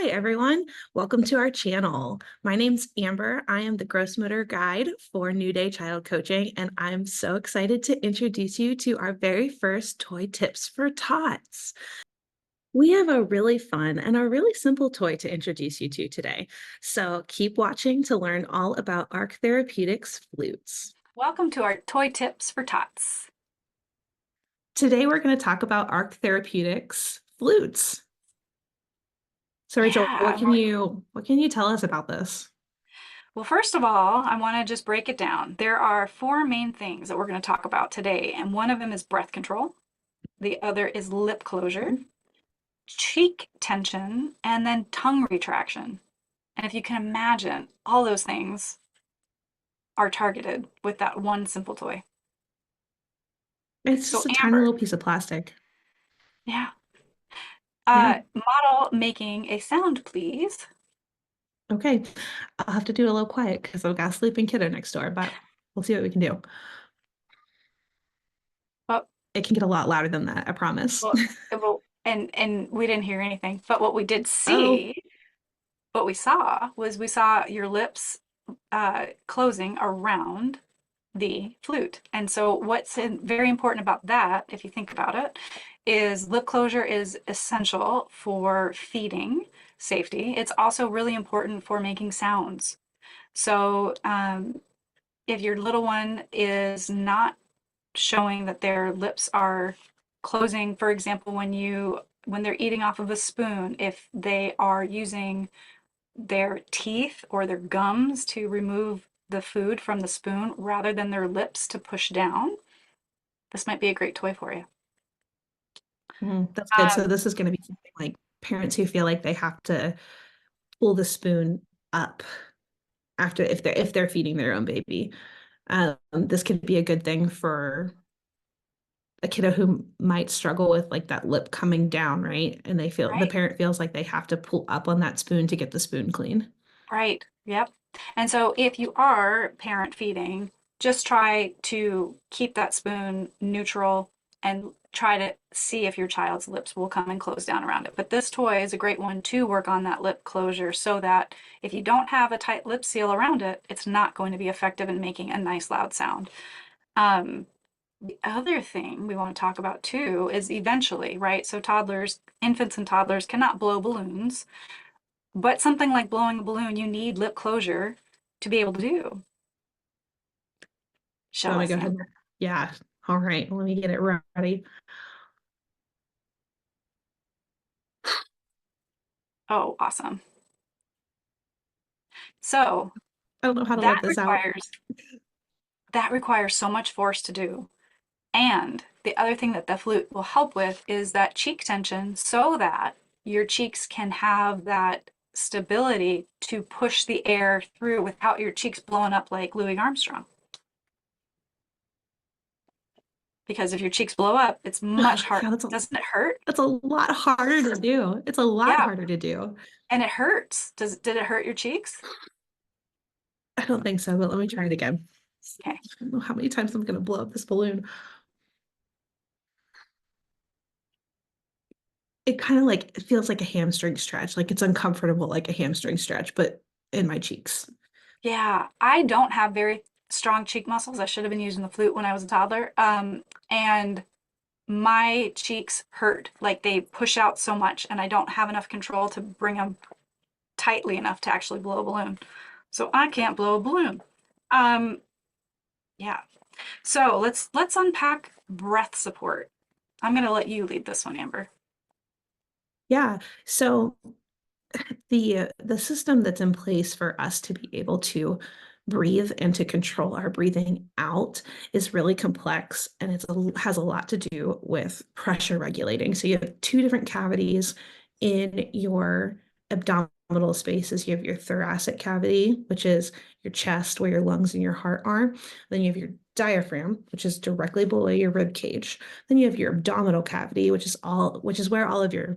Hi, everyone. Welcome to our channel. My name's Amber. I am the Gross Motor Guide for NewDay Child Coaching, and I'm so excited to introduce you to our very first toy tips for Tots. We have a really fun and a really simple toy to introduce you to today. So keep watching to learn all about Ark Therapeutics flutes. Welcome to our toy tips for Tots. Today, we're going to talk about Ark Therapeutics flutes. So Rachel, Yeah. what can you tell us about this? Well, first of all, I want to just break it down. There are four main things that we're going to talk about today, and one of them is breath control. The other is lip closure, cheek tension, and then tongue retraction. And if you can imagine, all those things are targeted with that one simple toy. It's So, just a tiny Amber, little piece of plastic. yeah. Yeah. Model making a sound, please. Okay. I'll have to do it a little quiet because I've got a sleeping kiddo next door, but we'll see what we can do. Well, It can get a lot louder than that, I promise. well, and we didn't hear anything. But what we did Oh, see, what we saw your lips closing around the flute. And so very important about that, if you think about it, is lip closure is essential for feeding safety. It's also really important for making sounds. So if your little one is not showing that their lips are closing, for example, when they're eating off of a spoon, if they are using their teeth or their gums to remove the food from the spoon rather than their lips to push down, this might be a great toy for you. that's good. So Um, this is going to be something like parents who feel like they have to pull the spoon up after if they're feeding their own baby. This could be a good thing for a kiddo who might struggle with like that lip coming down, right? And the right, parent feels like they have to pull up on that spoon to get the spoon clean. right, yep. And so if you are parent feeding, just try to keep that spoon neutral and try to see if your child's lips will come and close down around it. But this toy is a great one to work on that lip closure so that if you don't have a tight lip seal around it, it's not going to be effective in making a nice loud sound. Um, the other thing we want to talk about too is eventually, right? So infants and toddlers cannot blow balloons, but something like blowing a balloon, you need lip closure to be able to do. So Show let me us, go ahead. Amber. Yeah. All right. Let me get it ready. Oh, awesome. So I don't know how to that let this out. requires that requires so much force to do. And the other thing that the flute will help with is that cheek tension so that your cheeks can have that stability to push the air through without your cheeks blowing up like Louis Armstrong. Because if your cheeks blow up, it's much Oh, harder. yeah, Doesn't it hurt? that's a lot harder to do. It's a lot Yeah, harder to do. and it hurts. Did it hurt your cheeks? I don't think so, but let me try it again. Okay. I don't know how many times I'm going to blow up this balloon. It kind of like it feels like a hamstring stretch, like it's uncomfortable, like a hamstring stretch, but in my cheeks. Yeah, I don't have very strong cheek muscles. I should have been using the flute when I was a toddler. And my cheeks hurt, like they push out so much, and I don't have enough control to bring them tightly enough to actually blow a balloon. So I can't blow a balloon. Um, yeah. So let's unpack breath support. I'm gonna let you lead this one, Amber. Yeah. So the system that's in place for us to be able to breathe and to control our breathing out is really complex, and has a lot to do with pressure regulating. So you have two different cavities in your abdominal spaces. You have your thoracic cavity, which is your chest, where your lungs and your heart are. Then you have your diaphragm, which is directly below your rib cage. Then you have your abdominal cavity, which is where all of your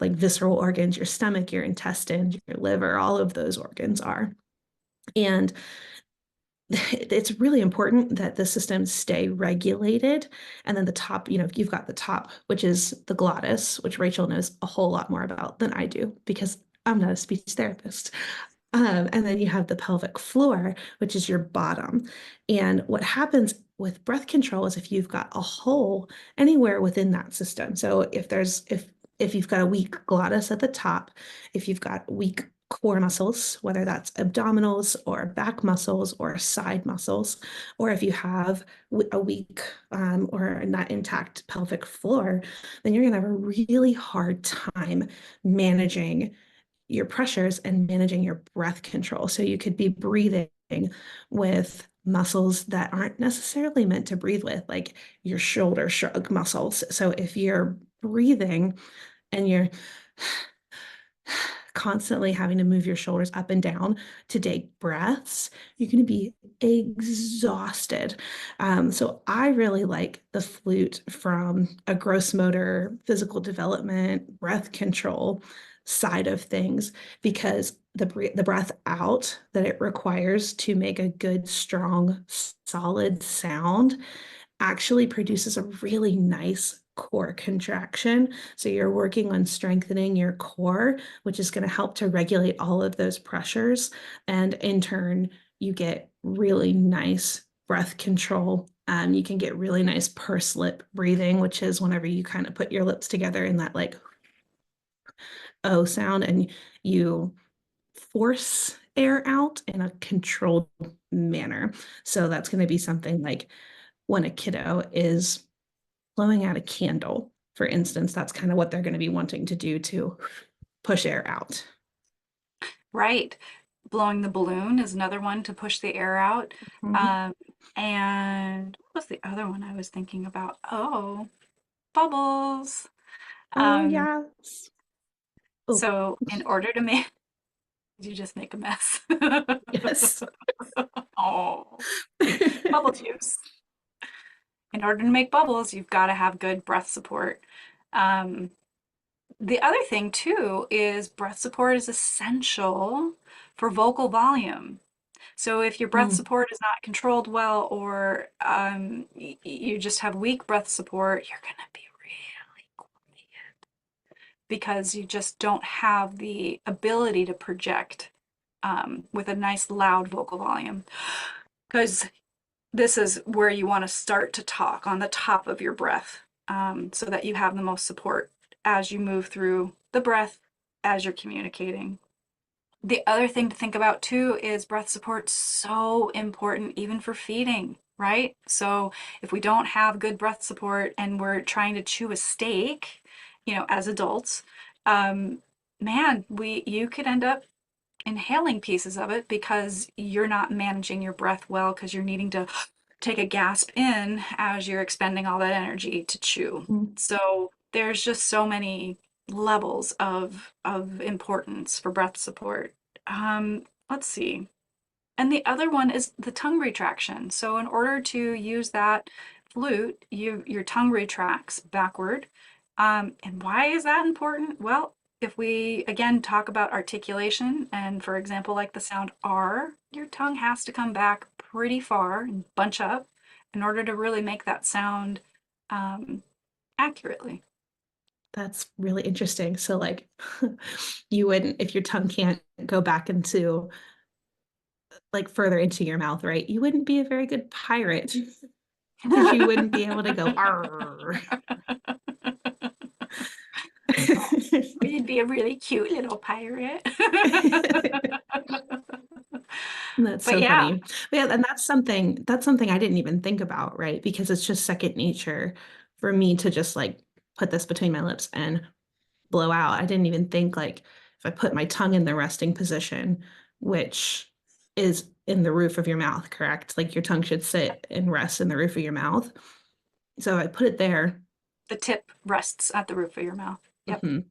like visceral organs, your stomach, your intestines, your liver, all of those organs are. And it's really important that the systems stay regulated. And then the top, you've got the top, which is the glottis, which Rachel knows a whole lot more about than I do because I'm not a speech therapist. And then you have the pelvic floor, which is your bottom. And what happens with breath control is if you've got a hole anywhere within that system. So if you've got a weak glottis at the top, if you've got weak core muscles, whether that's abdominals or back muscles or side muscles, or if you have a weak or not intact pelvic floor, then you're going to have a really hard time managing your pressures and managing your breath control. So you could be breathing with muscles that aren't necessarily meant to breathe with, like your shoulder shrug muscles. So if you're breathing and you're constantly having to move your shoulders up and down to take breaths, you're going to be exhausted. So I really like the flute from a gross motor, physical development, breath control side of things because the breath out that it requires to make a good, strong, solid sound actually produces a really nice core contraction. So you're working on strengthening your core, which is going to help to regulate all of those pressures. And in turn, you get really nice breath control. You can get really nice pursed lip breathing, which is whenever you kind of put your lips together in that like O sound and you force air out in a controlled manner. So that's going to be something like when a kiddo is blowing out a candle, for instance, that's kind of what they're going to be wanting to do to push air out. Right. Blowing the balloon is another one to push the air out. Mhm. Um, and what was the other one I was thinking about? Oh, bubbles. Oh, Um, yes. Oh, so in order to make, did you just make a mess? yes. Oh, bubble juice. In order to make bubbles, you've got to have good breath support. Um, the other thing too is breath support is essential for vocal volume. So if your breath Mm, support is not controlled well, or you just have weak breath support, you're going to be really quiet because you just don't have the ability to project with a nice loud vocal volume. Because this is where you want to start to talk on the top of your breath, so that you have the most support as you move through the breath as you're communicating. The other thing to think about too is breath support so important even for feeding, right? So if we don't have good breath support and we're trying to chew a steak, as adults, um, man, you could end up inhaling pieces of it because you're not managing your breath well because you're needing to take a gasp in as you're expending all that energy to chew. mm. So there's just so many levels of importance for breath support. Let's see. And the other one is the tongue retraction. So in order to use that flute, your tongue retracts backward. And why is that important? Well, if we again talk about articulation, and for example, like the sound R, your tongue has to come back pretty far and bunch up in order to really make that sound um, accurately. That's really interesting. So, like, you wouldn't, if your tongue can't go back into, like, further into your mouth, right? You wouldn't be a very good pirate because you wouldn't be able to go, "Arr." You'd be a really cute little pirate. That's But so yeah, funny. But yeah, and that's something I didn't even think about, right? Because it's just second nature for me to just like put this between my lips and blow out. I didn't even think like if I put my tongue in the resting position, which is in the roof of your mouth, correct? Like your tongue should sit and rest in the roof of your mouth. So I put it there, the tip rests at the roof of your mouth. Yep. mhm,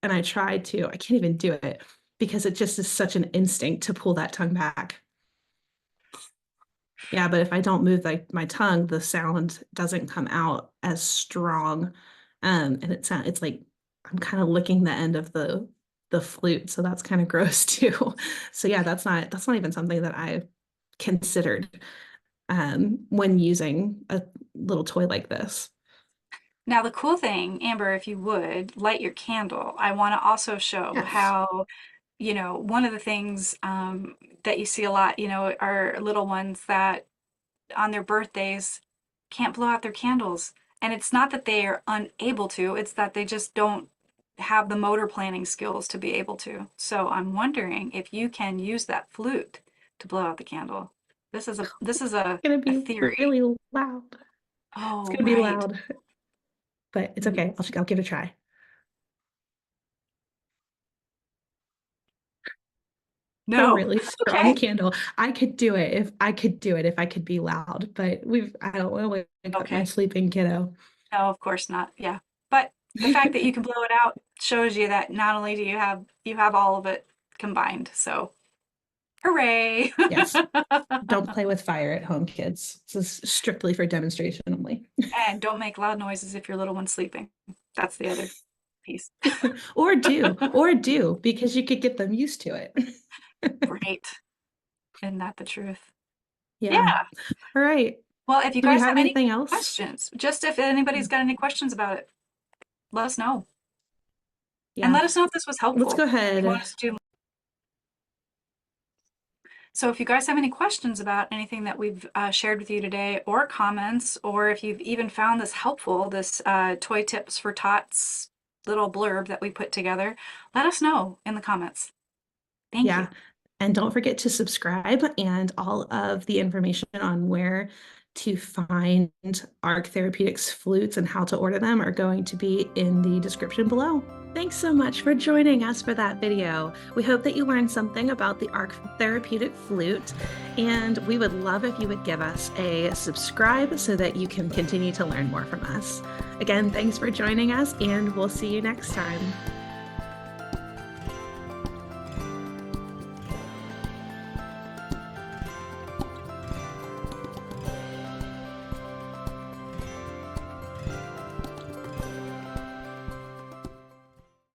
and I tried to, I can't even do it because it just is such an instinct to pull that tongue back. Yeah, but if I don't move like my tongue, the sound doesn't come out as strong. And it's like I'm kind of licking the end of the flute, so that's kind of gross too. So yeah, that's not even something that I considered when using a little toy like this. Now, the cool thing, Amber, if you would light your candle, I want to also show Yes. how, one of the things that you see a lot, are little ones that on their birthdays can't blow out their candles. And it's not that they are unable to, it's that they just don't have the motor planning skills to be able to. So I'm wondering if you can use that flute to blow out the candle. This is a It's going to be theory. really loud. It's Oh, going to be right. loud, but it's Mm, okay. I'll give it a try. A No. really strong Okay. candle. I could do it if I could do it if I could be loud, but I don't want to wake up my Okay. sleeping kiddo. No, of course not. Yeah. But the fact that you can blow it out shows you that not only do you have all of it combined. So, hooray. Yes. Don't play with fire at home, kids. This is strictly for demonstration only. And don't make loud noises if your little one's sleeping. That's the other piece. Or do, because you could get them used to it. Right. Isn't that the truth? Yeah. Yeah. All right. Well, if you Do we guys have have any anything else? questions, just if anybody's got any questions about it, let us know. And Yeah. let us know if this was Let's helpful. go If you ahead. want us to do. So if you guys have any questions about anything that we've shared with you today, or comments, or if you've even found this helpful, this toy tips for tots little blurb that we put together, let us know in the comments. Thank you. Yeah. And don't forget to subscribe, and all of the information on where to find Ark Therapeutics flutes and how to order them are going to be in the description below. Thanks so much for joining us for that video. We hope that you learned something about the Ark Therapeutic flute, and we would love if you would give us a subscribe so that you can continue to learn more from us. Again, thanks for joining us, and we'll see you next time.